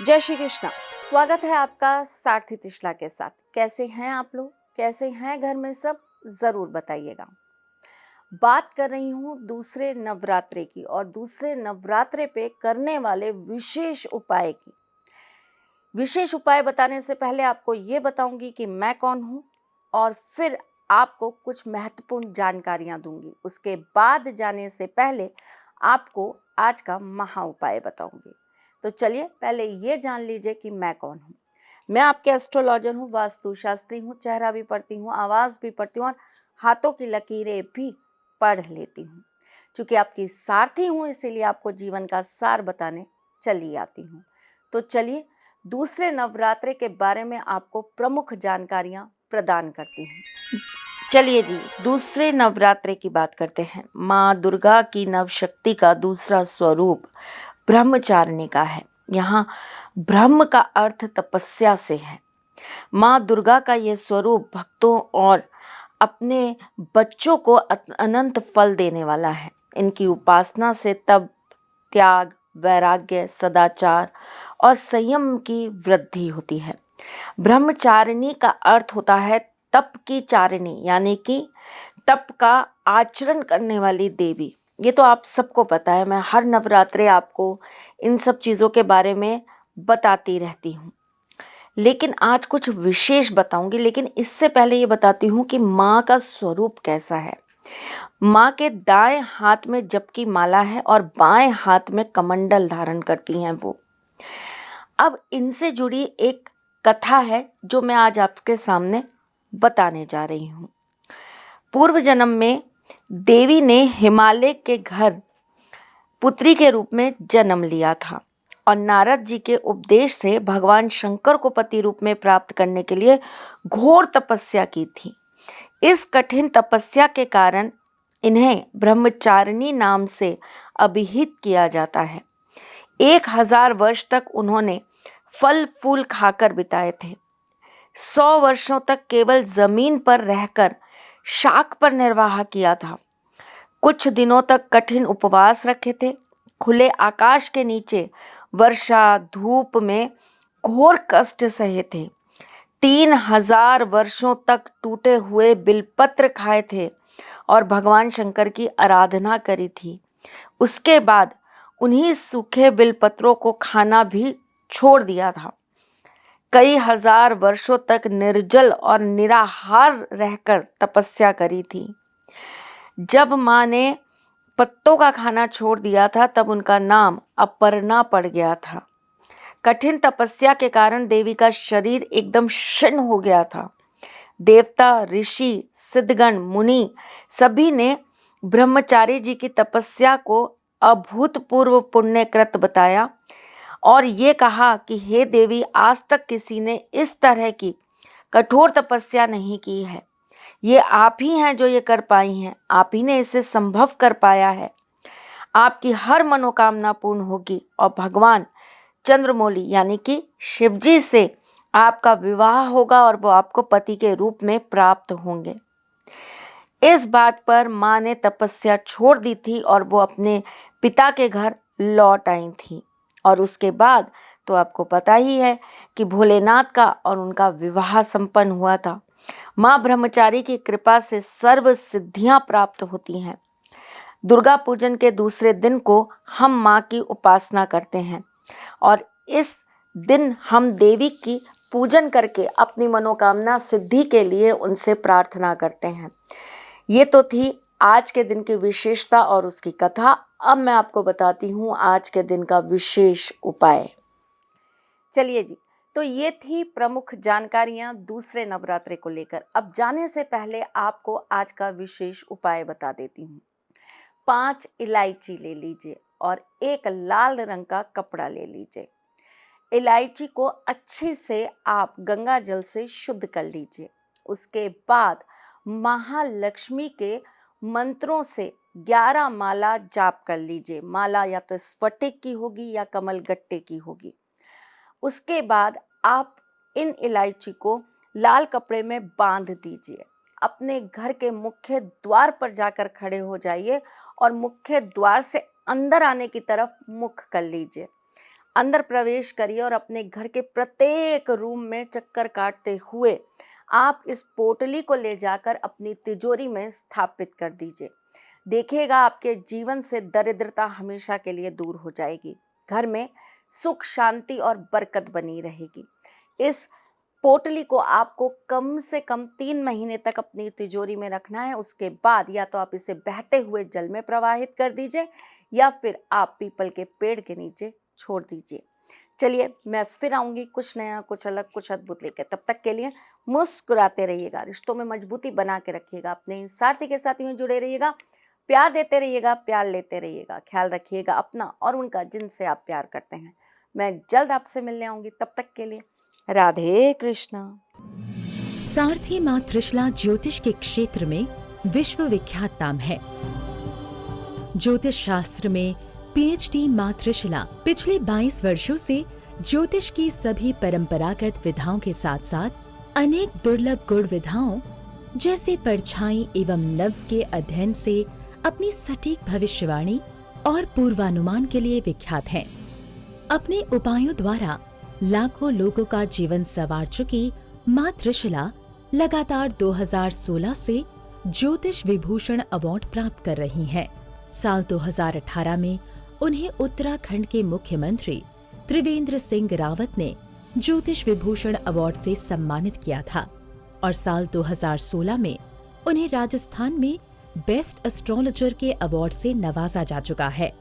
जय श्री कृष्णा। स्वागत है आपका सारथी त्रिशला के साथ। कैसे हैं आप लोग? कैसे हैं घर में सब? जरूर बताइएगा। बात कर रही हूँ दूसरे नवरात्रे की और दूसरे नवरात्रे पे करने वाले विशेष उपाय की। विशेष उपाय बताने से पहले आपको ये बताऊंगी कि मैं कौन हूँ और फिर आपको कुछ महत्वपूर्ण जानकारियां दूंगी। उसके बाद जाने से पहले आपको आज का महा उपाय बताऊंगी। तो चलिए पहले ये जान लीजिए कि मैं कौन हूँ। मैं आपके एस्ट्रोलॉजर हूँ, वास्तुशास्त्री हूँ, चेहरा भी पढ़ती हूँ, आवाज़ भी पढ़ती हूँ और हाथों की लकीरें भी पढ़ लेती हूँ। चूँकि आपकी सारथी हूँ इसीलिए आपको जीवन का सार बताने चली आती हूँ। तो चलिए दूसरे नवरात्रे के बारे में आपको प्रमुख जानकारियाँ प्रदान करती हूँ। चलिए जी, दूसरे नवरात्रे की बात करते हैं। माँ दुर्गा की नवशक्ति का दूसरा स्वरूप ब्रह्मचारिणी का है। यहाँ ब्रह्म का अर्थ तपस्या से है। माँ दुर्गा का ये स्वरूप भक्तों और अपने बच्चों को अनंत फल देने वाला है। इनकी उपासना से तप, त्याग, वैराग्य, सदाचार और संयम की वृद्धि होती है। ब्रह्मचारिणी का अर्थ होता है तप की चारिणी, यानी कि तप का आचरण करने वाली देवी। ये तो आप सबको पता है, मैं हर नवरात्रे आपको इन सब चीज़ों के बारे में बताती रहती हूँ। लेकिन आज कुछ विशेष बताऊंगी, लेकिन इससे पहले ये बताती हूँ कि माँ का स्वरूप कैसा है। माँ के दाएं हाथ में जप की माला है और बाएं हाथ में कमंडल धारण करती हैं वो। अब इनसे जुड़ी एक कथा है जो मैं आज आपके सामने बताने जा रही हूँ। पूर्व जन्म में देवी ने हिमालय के घर पुत्री के रूप में जन्म लिया था और नारद जी के उपदेश से भगवान शंकर को पति रूप में प्राप्त करने के लिए घोर तपस्या की थी। इस कठिन तपस्या के कारण इन्हें ब्रह्मचारिणी नाम से अभिहित किया जाता है। 1000 वर्ष तक उन्होंने फल फूल खाकर बिताए थे। 100 वर्षों तक केवल जमीन पर रहकर शाक पर निर्वाह किया था। कुछ दिनों तक कठिन उपवास रखे थे। खुले आकाश के नीचे वर्षा धूप में घोर कष्ट सहे थे। 3000 वर्षों तक टूटे हुए बिलपत्र खाए थे और भगवान शंकर की आराधना करी थी। उसके बाद उन्हीं सूखे बिलपत्रों को खाना भी छोड़ दिया था। कई हजार वर्षों तक निर्जल और निराहार रहकर तपस्या करी थी। जब माँ ने पत्तों का खाना छोड़ दिया था तब उनका नाम अपर्णा पड़ गया था। कठिन तपस्या के कारण देवी का शरीर एकदम क्षीण हो गया था। देवता, ऋषि, सिद्धगण, मुनि सभी ने ब्रह्मचारी जी की तपस्या को अभूतपूर्व पुण्यकृत बताया और ये कहा कि हे देवी, आज तक किसी ने इस तरह की कठोर तपस्या नहीं की है। ये आप ही हैं जो ये कर पाई हैं, आप ही ने इसे संभव कर पाया है। आपकी हर मनोकामना पूर्ण होगी और भगवान चंद्रमौली यानी कि शिवजी से आपका विवाह होगा और वो आपको पति के रूप में प्राप्त होंगे। इस बात पर माँ ने तपस्या छोड़ दी थी और वो अपने पिता के घर लौट आई थी। और उसके बाद तो आपको पता ही है कि भोलेनाथ का और उनका विवाह संपन्न हुआ था। माँ ब्रह्मचारी की कृपा से सर्व सिद्धियां प्राप्त होती हैं। दुर्गा पूजन के दूसरे दिन को हम माँ की उपासना करते हैं और इस दिन हम देवी की पूजन करके अपनी मनोकामना सिद्धि के लिए उनसे प्रार्थना करते हैं। ये तो थी आज के दिन की विशेषता और उसकी कथा। अब मैं आपको बताती हूँ आज के दिन का विशेष उपाय। चलिए जी, तो ये थी प्रमुख जानकारियां दूसरे नवरात्रे को लेकर। अब जाने से पहले आपको आज का विशेष उपाय बता देती हूँ। 5 इलायची ले लीजिए और एक लाल रंग का कपड़ा ले लीजिए। इलायची को अच्छे से आप गंगा जल से शुद्ध कर लीजिए। उसके बाद महालक्ष्मी के मंत्रों से 11 माला जाप कर लीजिए। माला या तो स्फटिक की होगी या कमल गट्टे की होगी। उसके बाद आप इन इलायची को लाल कपड़े में बांध दीजिए। अपने घर के मुख्य द्वार पर जाकर खड़े हो जाइए और मुख्य द्वार से अंदर आने की तरफ मुख कर लीजिए। अंदर प्रवेश करिए और अपने घर के प्रत्येक रूम में चक्कर काटते हुए आप इस पोटली को ले जाकर अपनी तिजोरी में स्थापित कर दीजिए। देखिएगा आपके जीवन से दरिद्रता हमेशा के लिए दूर हो जाएगी। घर में सुख, शांति और बरकत बनी रहेगी। इस पोटली को आपको कम से कम 3 महीने तक अपनी तिजोरी में रखना है। उसके बाद या तो आप इसे बहते हुए जल में प्रवाहित कर दीजिए या फिर आप पीपल के पेड़ के नीचे छोड़ दीजिए। चलिए मैं फिर आऊंगी कुछ नया, कुछ अलग, कुछ अद्भुत लेकर। तब तक के लिए मुस्कुराते रहिएगा, रिश्तों में मजबूती बना के रखिएगा, अपने सारथी के साथ यूं जुड़े रहिएगा, प्यार देते रहिएगा, प्यार लेते रहिएगा। ख्याल रखिएगा अपना और उनका जिनसे आप प्यार करते हैं। मैं जल्द आपसे मिलने आऊंगी, तब तक के लिए राधे कृष्णा। सारथी मां त्रिशला ज्योतिष के क्षेत्र में विश्व विख्यात नाम है। ज्योतिष शास्त्र में पीएचडी मां त्रिशला पिछले 22 वर्षों से ज्योतिष की सभी परंपरागत विधाओं के साथ साथ अनेक दुर्लभ गुण विधाओं जैसे परछाई एवं नव्स के अध्ययन से अपनी सटीक भविष्यवाणी और पूर्वानुमान के लिए विख्यात हैं। अपने उपायों द्वारा लाखों लोगों का जीवन संवार चुकी मां त्रिशला लगातार 2016 से ज्योतिष विभूषण अवार्ड प्राप्त कर रही हैं। साल 2018 में उन्हें उत्तराखंड के मुख्यमंत्री त्रिवेंद्र सिंह रावत ने ज्योतिष विभूषण अवार्ड से सम्मानित किया था और साल 2016 में उन्हें राजस्थान में बेस्ट एस्ट्रोलॉजर के अवार्ड से नवाजा जा चुका है।